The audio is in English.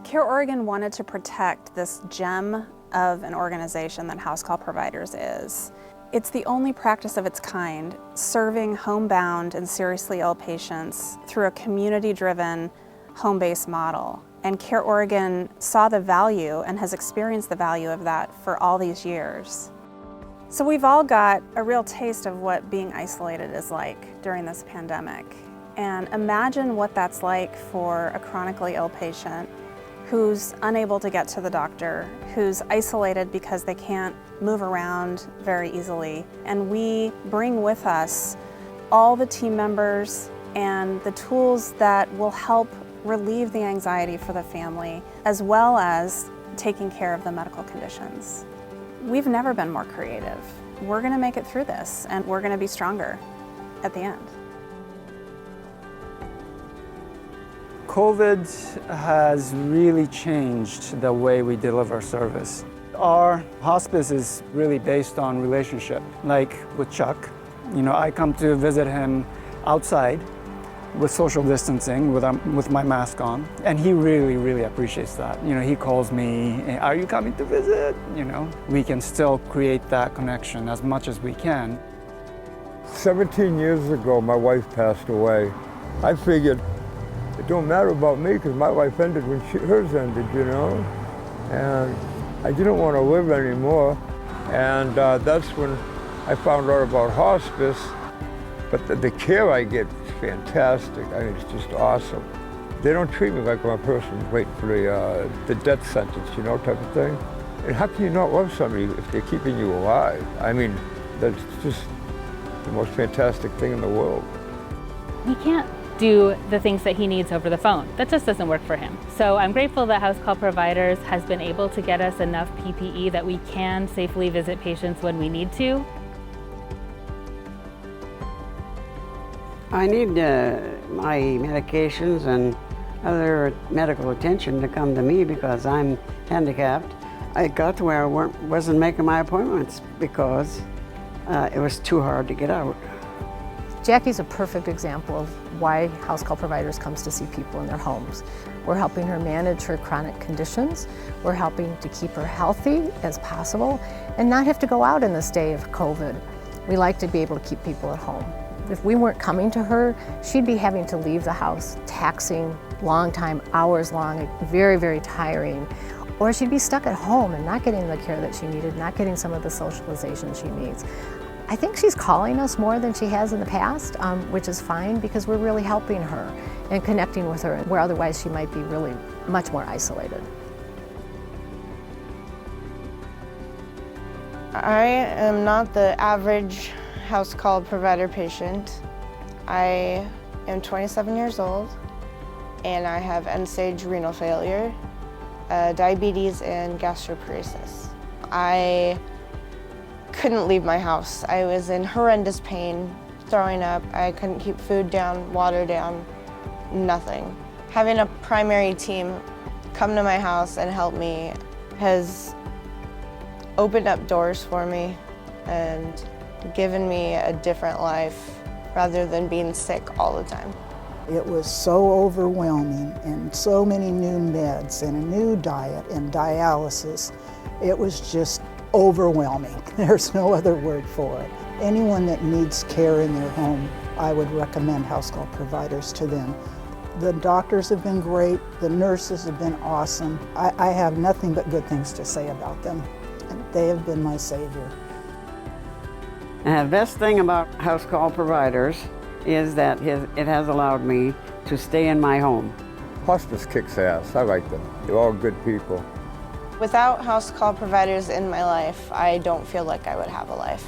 Care Oregon wanted to protect this gem of an organization that Housecall Providers is. It's the only practice of its kind, serving homebound and seriously ill patients through a community-driven, home-based model. And Care Oregon saw the value and has experienced the value of that for all these years. So we've all got a real taste of what being isolated is like during this pandemic. And imagine what that's like for a chronically ill patient who's unable to get to the doctor, who's isolated because they can't move around very easily. And we bring with us all the team members and the tools that will help relieve the anxiety for the family, as well as taking care of the medical conditions. We've never been more creative. We're gonna make it through this, and we're gonna be stronger at the end. COVID has really changed the way we deliver service. Our hospice is really based on relationship. Like with Chuck, I come to visit him outside with social distancing, with my mask on, and he really, really appreciates that. He calls me, "Are you coming to visit?" We can still create that connection as much as we can. 17 years ago, my wife passed away. I figured it don't matter about me because my life ended when hers ended, and I didn't want to live anymore. And that's when I found out about hospice. But the care I get is fantastic. I mean, it's just awesome. They don't treat me like I'm a person waiting for the death sentence, type of thing. And how can you not love somebody if they're keeping you alive? I mean, that's just the most fantastic thing in the world. He can't do the things that he needs over the phone. That just doesn't work for him. So I'm grateful that Housecall Providers has been able to get us enough PPE that we can safely visit patients when we need to. I need my medications and other medical attention to come to me because I'm handicapped. I got to where I wasn't making my appointments because it was too hard to get out. Jackie's a perfect example of why Housecall Providers comes to see people in their homes. We're helping her manage her chronic conditions. We're helping to keep her healthy as possible and not have to go out in this day of COVID. We like to be able to keep people at home. If we weren't coming to her, she'd be having to leave the house, taxing, long time, hours long, very, very tiring. Or she'd be stuck at home and not getting the care that she needed, not getting some of the socialization she needs. I think she's calling us more than she has in the past, which is fine because we're really helping her and connecting with her where otherwise she might be really much more isolated. I am not the average Housecall Provider patient. I am 27 years old and I have end-stage renal failure, diabetes and gastroparesis. I couldn't leave my house. I was in horrendous pain, throwing up. I couldn't keep food down, water down, nothing. Having a primary team come to my house and help me has opened up doors for me and given me a different life rather than being sick all the time. It was so overwhelming and so many new meds and a new diet and dialysis. It was just overwhelming. There's no other word for it. Anyone that needs care in their home, I would recommend Housecall Providers to them. The doctors have been great, the nurses have been awesome. I have nothing but good things to say about them. And they have been my savior. And the best thing about Housecall Providers is that it has allowed me to stay in my home. Hospice kicks ass. I like them. They're all good people. Without Housecall Providers in my life, I don't feel like I would have a life.